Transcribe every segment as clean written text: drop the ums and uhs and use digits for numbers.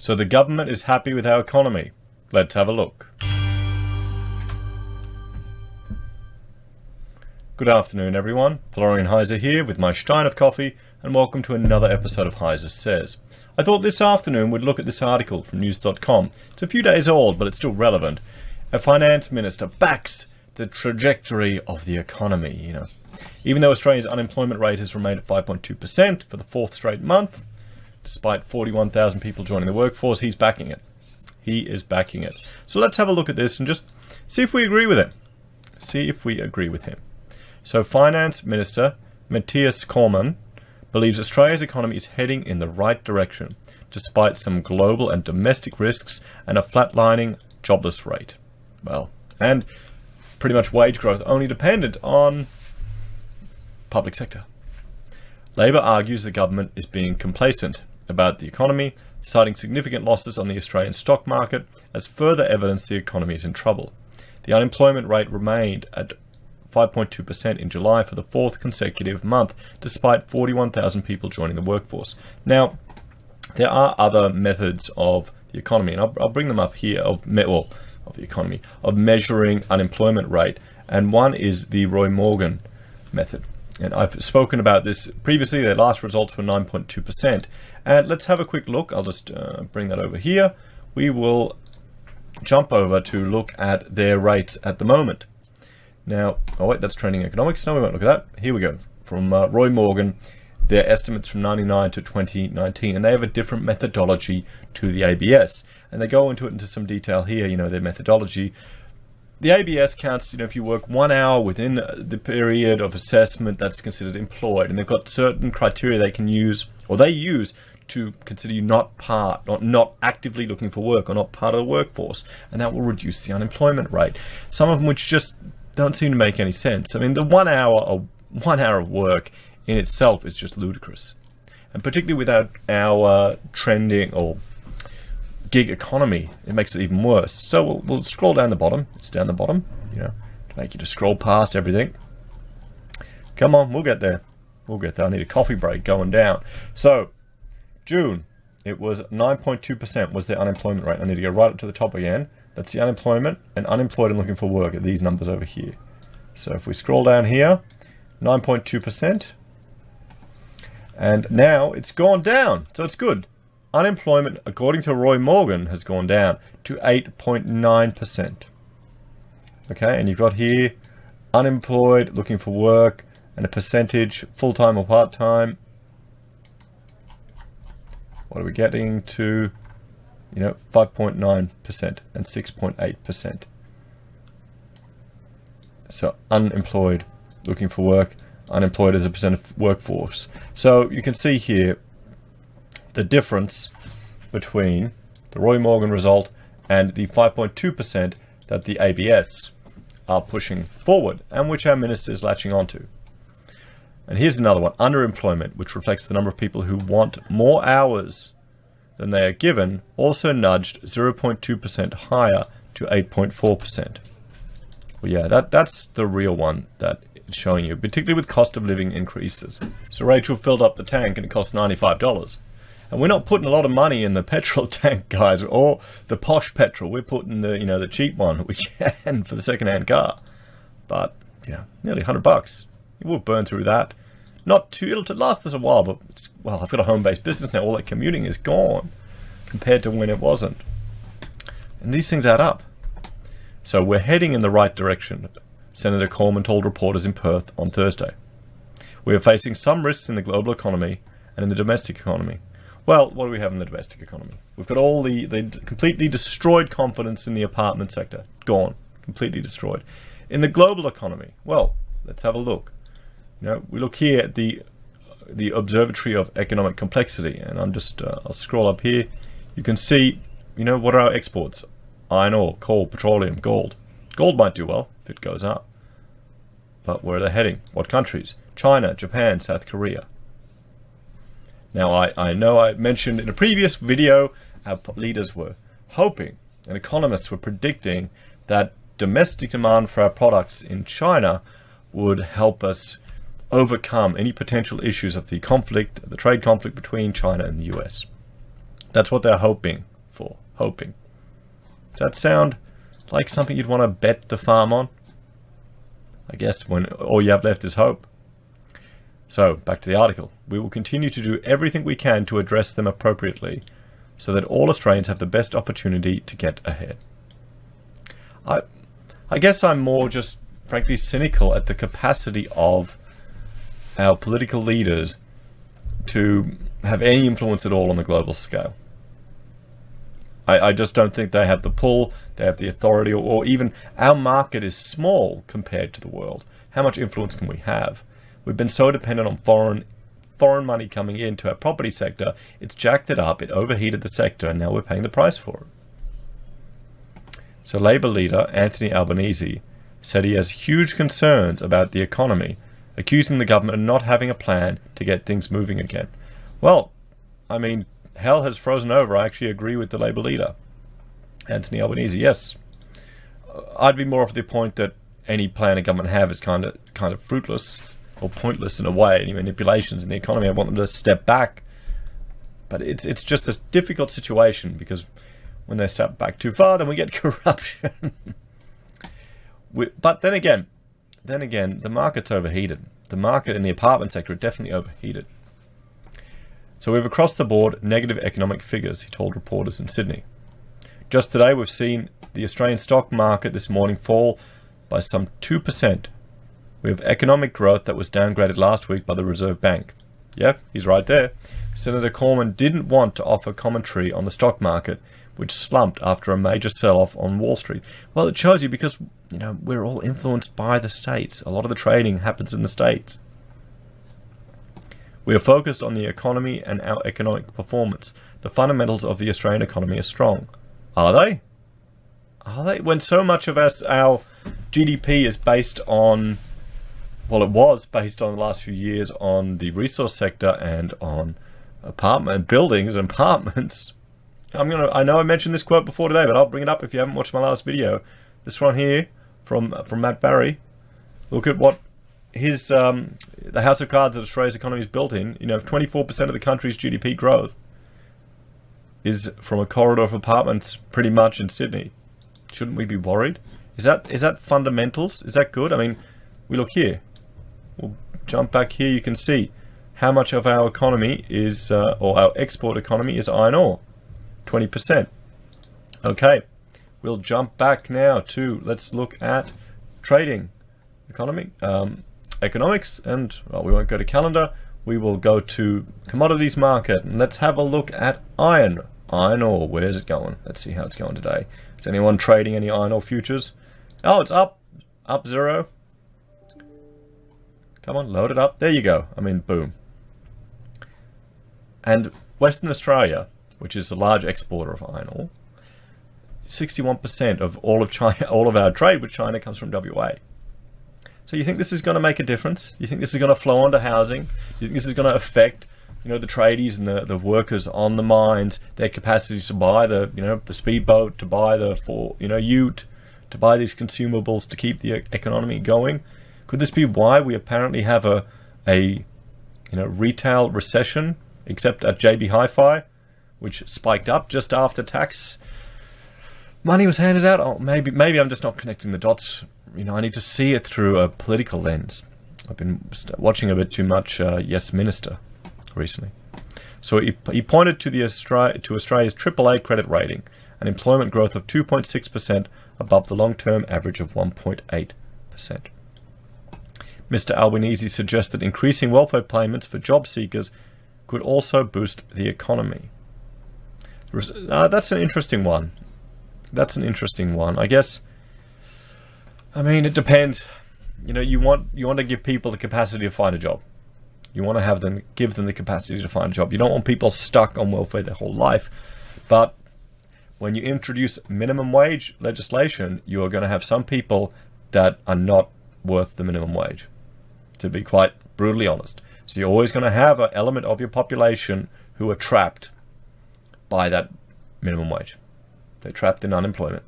So the government is happy with our economy. Let's have a look. Good afternoon, everyone. Florian Heise here with my stein of coffee, and welcome to another episode of Heise Says. I thought this afternoon we'd look at this article from news.com. It's a few days old, but it's still relevant. A finance minister backs the trajectory of the economy, Even though Australia's unemployment rate has remained at 5.2% for the fourth straight month, despite 41,000 people joining the workforce, he's backing it. He is backing it. So let's have a look at this and just see if we agree with him. So Finance Minister Matthias Cormann believes Australia's economy is heading in the right direction, despite some global and domestic risks and a flatlining jobless rate. And pretty much wage growth only dependent on public sector. Labor argues the government is being complacent about the economy, citing significant losses on the Australian stock market as further evidence the economy is in trouble. The unemployment rate remained at 5.2% in July for the fourth consecutive month, despite 41,000 people joining the workforce. Now, there are other methods of the economy, and I'll bring them up here, of measuring unemployment rate, and one is the Roy Morgan method. And I've spoken about this previously. Their last results were 9.2%. And let's have a quick look. I'll just bring that over here. We will jump over to look at their rates at the moment. Now, that's trending economics. No, we won't look at that. Here we go. From Roy Morgan, their estimates from 99 to 2019. And they have a different methodology to the ABS. And they go into some detail here, their methodology. The ABS counts, if you work 1 hour within the period of assessment, that's considered employed. And they've got certain criteria they can use, or they use, to consider you not actively looking for work or not part of the workforce. And that will reduce the unemployment rate. Some of them which just don't seem to make any sense. I mean, the 1 hour of work in itself is just ludicrous. And particularly without our trending or gig economy, it makes it even worse. So we'll scroll down the bottom. It's down the bottom, to make you just scroll past everything. Come on, we'll get there. I need a coffee break going down. So, June, it was 9.2% was the unemployment rate. I need to go right up to the top again. That's the unemployment and unemployed and looking for work at these numbers over here. So if we scroll down here, 9.2%. And now it's gone down. So it's good. Unemployment, according to Roy Morgan, has gone down to 8.9%. Okay, and you've got here unemployed, looking for work, and a percentage, full-time or part-time. What are we getting to? 5.9% and 6.8%. So unemployed, looking for work, unemployed as a percent of workforce. So you can see here the difference between the Roy Morgan result and the 5.2% that the ABS are pushing forward and which our minister is latching onto. And here's another one, underemployment, which reflects the number of people who want more hours than they are given, also nudged 0.2% higher to 8.4%. Well, yeah, that's the real one that it's showing you, particularly with cost of living increases. So Rachel filled up the tank and it cost $95. And we're not putting a lot of money in the petrol tank, guys, or the posh petrol. We're putting the cheap one that we can for the second-hand car. But, nearly $100. We'll burn through that. It'll last us a while, but I've got a home-based business now. All that commuting is gone compared to when it wasn't. And these things add up. So we're heading in the right direction, Senator Cormann told reporters in Perth on Thursday. We are facing some risks in the global economy and in the domestic economy. Well, what do we have in the domestic economy? We've got all the completely destroyed confidence in the apartment sector. Gone. Completely destroyed. In the global economy, well, let's have a look. We look here at the Observatory of Economic Complexity, and I'll scroll up here. You can see, what are our exports? Iron ore, coal, petroleum, gold. Gold might do well if it goes up. But where are they heading? What countries? China, Japan, South Korea. Now, I know I mentioned in a previous video our leaders were hoping, and economists were predicting, that domestic demand for our products in China would help us overcome any potential issues of the trade conflict between China and the US. That's what they're hoping for, hoping. Does that sound like something you'd want to bet the farm on? I guess when all you have left is hope. So, back to the article. We will continue to do everything we can to address them appropriately so that all Australians have the best opportunity to get ahead. I guess I'm more just, frankly, cynical at the capacity of our political leaders to have any influence at all on the global scale. I just don't think they have the pull, they have the authority, or even our market is small compared to the world. How much influence can we have? We've been so dependent on foreign money coming into our property sector, it's jacked it up, it overheated the sector, and now we're paying the price for it. So Labour leader Anthony Albanese said he has huge concerns about the economy, accusing the government of not having a plan to get things moving again. Well, I mean, hell has frozen over. I actually agree with the Labour leader, Anthony Albanese. Yes, I'd be more of the point that any plan a government have is kind of fruitless or pointless in a way. Any manipulations in the economy, I want them to step back. But it's just a difficult situation because when they step back too far, then we get corruption. But then again, the market's overheated. The market in the apartment sector is definitely overheated. So we have across the board negative economic figures, he told reporters in Sydney. Just today we've seen the Australian stock market this morning fall by some 2%. We have economic growth that was downgraded last week by the Reserve Bank. Yeah, he's right there. Senator Cormann didn't want to offer commentary on the stock market, which slumped after a major sell-off on Wall Street. Well, it shows you because, we're all influenced by the States. A lot of the trading happens in the States. We are focused on the economy and our economic performance. The fundamentals of the Australian economy are strong. Are they? Are they? When so much of our GDP is based on, well, it was based on the last few years on the resource sector and on buildings and apartments. I know I mentioned this quote before today, but I'll bring it up if you haven't watched my last video. This one here from Matt Barry. Look at what the house of cards that Australia's economy is built in. 24% of the country's GDP growth is from a corridor of apartments pretty much in Sydney. Shouldn't we be worried? Is that fundamentals? Is that good? I mean, we look here. We'll jump back here. You can see how much of our economy is, or our export economy is iron ore. 20%. Okay, we'll jump back now to, let's look at trading economics, and we won't go to calendar. We will go to commodities market, and let's have a look at iron ore. Where's it going? Let's see how it's going today. Is anyone trading any iron ore futures? Oh, it's up 0. Come on, load it up. There you go. Boom. And Western Australia, which is a large exporter of iron ore, 61% of all of our trade with China comes from WA. So you think this is going to make a difference? You think this is going to flow onto housing? You think this is going to affect, the tradies and the workers on the mines, their capacities to buy the speedboat, to buy the ute, to buy these consumables to keep the economy going? Could this be why we apparently have a retail recession, except at JB Hi-Fi, which spiked up just after tax money was handed out? Oh, maybe I'm just not connecting the dots. I need to see it through a political lens. I've been watching a bit too much Yes Minister recently. So he pointed to Australia's AAA credit rating, an employment growth of 2.6% above the long-term average of 1.8%. Mr. Albanese suggested increasing welfare payments for job seekers could also boost the economy. That's an interesting one. I guess. It depends. You want to give people the capacity to find a job. You want to give them the capacity to find a job. You don't want people stuck on welfare their whole life. But when you introduce minimum wage legislation, you are going to have some people that are not worth the minimum wage, to be quite brutally honest. So you're always going to have an element of your population who are trapped by that minimum wage. They're trapped in unemployment.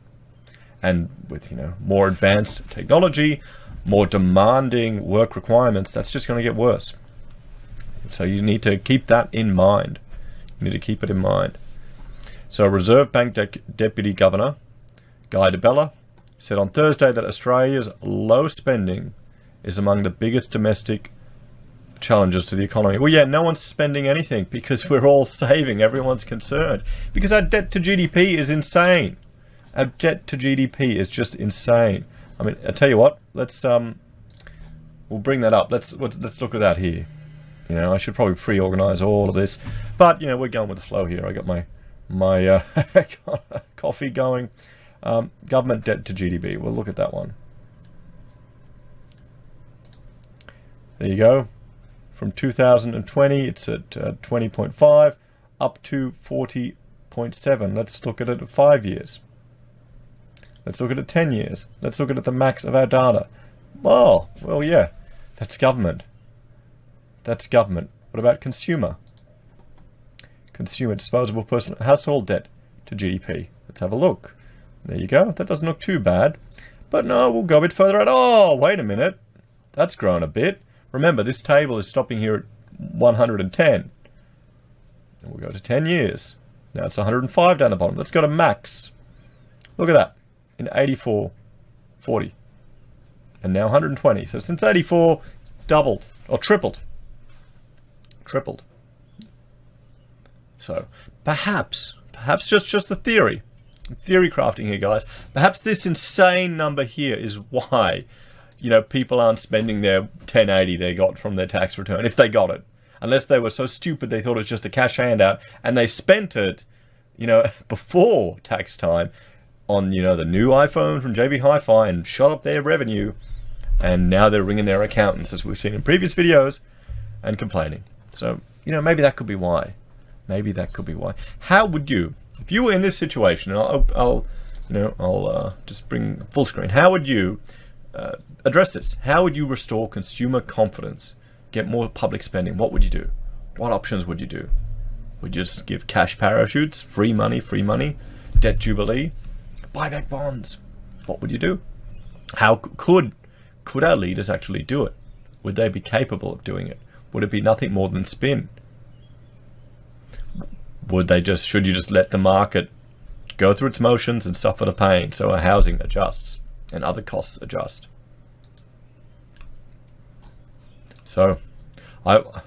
And with, more advanced technology, more demanding work requirements, that's just going to get worse. So you need to keep that in mind. You need to keep it in mind. So Reserve Bank Deputy Governor Guy DeBella said on Thursday that Australia's low spending is among the biggest domestic challenges to the economy. Well, yeah, no one's spending anything because we're all saving. Everyone's concerned because our debt to GDP is insane. Our debt to GDP is just insane. I mean, I tell you what, we'll bring that up. Let's look at that here. You know, I should probably pre-organize all of this, but you know, we're going with the flow here. I got my coffee going. Government debt to GDP. We'll look at that one. There you go. From 2020, it's at 20.5 up to 40.7. Let's look at it at 5 years. Let's look at it 10 years. Let's look at it the max of our data. Oh, well, yeah, that's government. That's government. What about consumer? Consumer disposable personal household debt to GDP. Let's have a look. There you go. That doesn't look too bad. But no, we'll go a bit further out. Oh, wait a minute. That's grown a bit. Remember, this table is stopping here at 110. And we'll go to 10 years. Now it's 105 down the bottom. Let's go to max. Look at that. In 84, 40. And now 120. So since 84, it's doubled. Or tripled. Tripled. So perhaps just the theory crafting here, guys. Perhaps this insane number here is why, you know, people aren't spending their 1080 they got from their tax return, if they got it. Unless they were so stupid they thought it was just a cash handout and they spent it, you know, before tax time on, you know, the new iPhone from JB Hi-Fi and shot up their revenue. And now they're ringing their accountants, as we've seen in previous videos, and complaining. So, you know, maybe that could be why. Maybe that could be why. How would you, if you were in this situation, and I'll just bring full screen. How would you address this? How would you restore consumer confidence? Get more public spending? What would you do? What options would you do? Would you just give cash parachutes, free money, debt jubilee, buy back bonds? What would you do? How could our leaders actually do it? Would they be capable of doing it? Would it be nothing more than spin? Should you just let the market go through its motions and suffer the pain so our housing adjusts and other costs adjust? So, how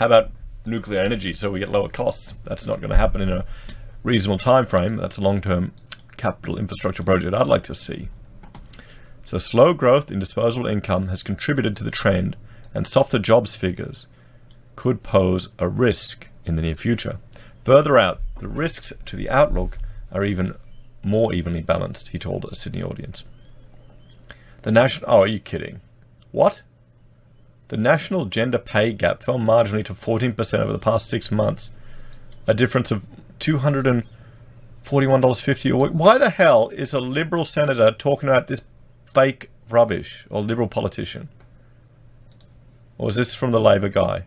about nuclear energy so we get lower costs? That's not going to happen in a reasonable time frame. That's a long-term capital infrastructure project I'd like to see. So slow growth in disposable income has contributed to the trend, and softer jobs figures could pose a risk in the near future. Further out, the risks to the outlook are even more evenly balanced, he told a Sydney audience. Oh, are you kidding? What? The national gender pay gap fell marginally to 14% over the past 6 months, a difference of $241.50 a week. Why the hell is a Liberal senator talking about this fake rubbish, or Liberal politician? Or is this from the Labor guy?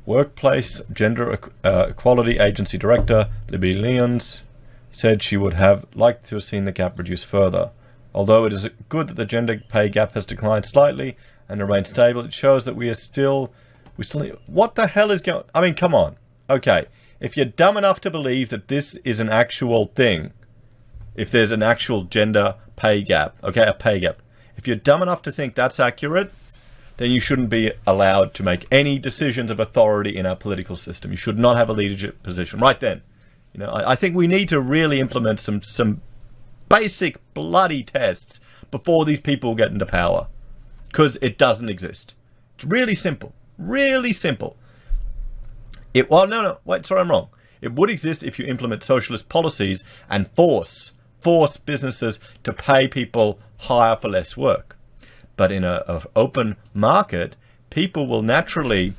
Workplace Gender Equality Agency Director Libby Lyons said she would have liked to have seen the gap reduce further. Although it is good that the gender pay gap has declined slightly and remained stable, it shows that we still need... What the hell is going... I mean, come on. Okay, if you're dumb enough to believe that this is an actual thing, if there's an actual gender pay gap, okay, a pay gap, if you're dumb enough to think that's accurate, then you shouldn't be allowed to make any decisions of authority in our political system. You should not have a leadership position. Right then, you know, I think we need to really implement some basic bloody tests before these people get into power, because it doesn't exist. It's really simple. Really simple. Sorry, I'm wrong. It would exist if you implement socialist policies and force businesses to pay people higher for less work. But in an open market, people will naturally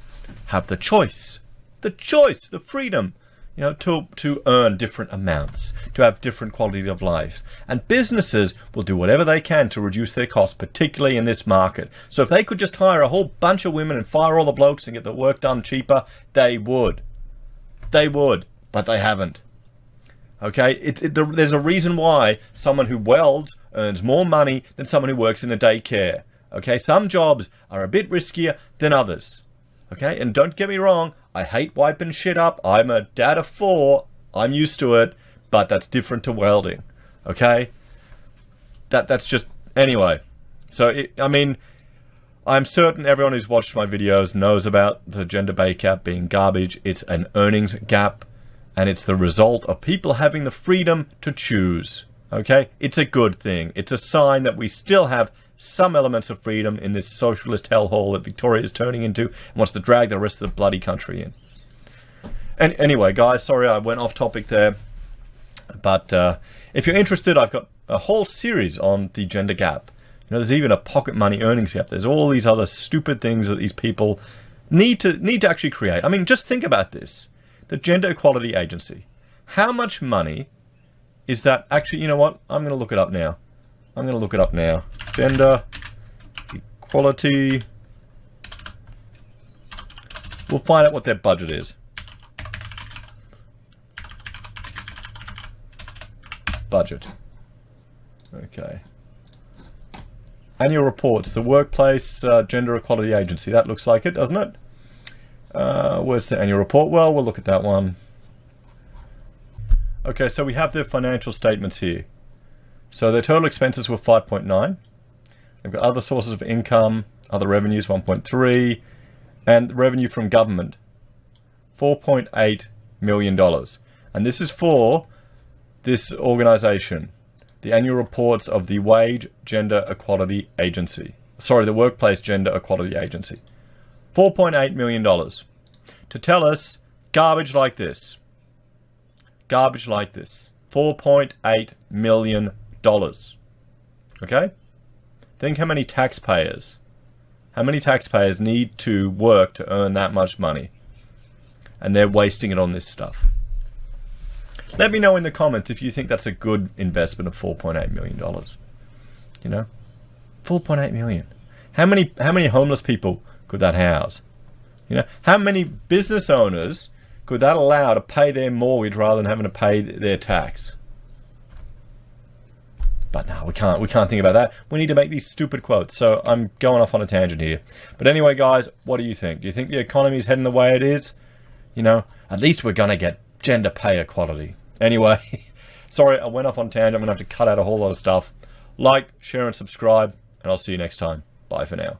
have the choice, the freedom, you know, to earn different amounts, to have different quality of life. And businesses will do whatever they can to reduce their costs, particularly in this market. So if they could just hire a whole bunch of women and fire all the blokes and get the work done cheaper, they would. They would, but they haven't. Okay, there's a reason why someone who welds earns more money than someone who works in a daycare. Okay, some jobs are a bit riskier than others. Okay, and don't get me wrong, I hate wiping shit up. I'm a dad of 4. I'm used to it, but that's different to welding. Okay? That's just... Anyway. So, I mean, I'm certain everyone who's watched my videos knows about the gender pay gap being garbage. It's an earnings gap, and it's the result of people having the freedom to choose. Okay? It's a good thing. It's a sign that we still have some elements of freedom in this socialist hellhole that Victoria is turning into and wants to drag the rest of the bloody country in. And anyway, guys, sorry I went off topic there. But if you're interested, I've got a whole series on the gender gap. You know, there's even a pocket money earnings gap. There's all these other stupid things that these people need to actually create. I mean, just think about this. The Gender Equality Agency. How much money is that actually? You know what? I'm going to look it up now. Gender Equality. We'll find out what their budget is. Budget. Okay. Annual reports. The Workplace Gender Equality Agency. That looks like it, doesn't it? Where's the annual report? Well, we'll look at that one. Okay, so we have their financial statements here. So their total expenses were 5.9. They've got other sources of income, other revenues, 1.3, and revenue from government, $4.8 million. And this is for this organization, the annual reports of the Wage Gender Equality Agency. Sorry, the Workplace Gender Equality Agency. $4.8 million. To tell us garbage like this. Garbage like this. $4.8 million. Okay? Think how many taxpayers need to work to earn that much money. And they're wasting it on this stuff. Let me know in the comments if you think that's a good investment of $4.8 million. You know? $4.8 million. How many homeless people could that house? You know, how many business owners could that allow to pay their mortgage rather than having to pay their tax? But no, we can't think about that. We need to make these stupid quotes. So I'm going off on a tangent here. But anyway, guys, what do you think? Do you think the economy is heading the way it is? You know, at least we're going to get gender pay equality. Anyway, sorry, I went off on a tangent. I'm going to have to cut out a whole lot of stuff. Like, share, and subscribe, and I'll see you next time. Bye for now.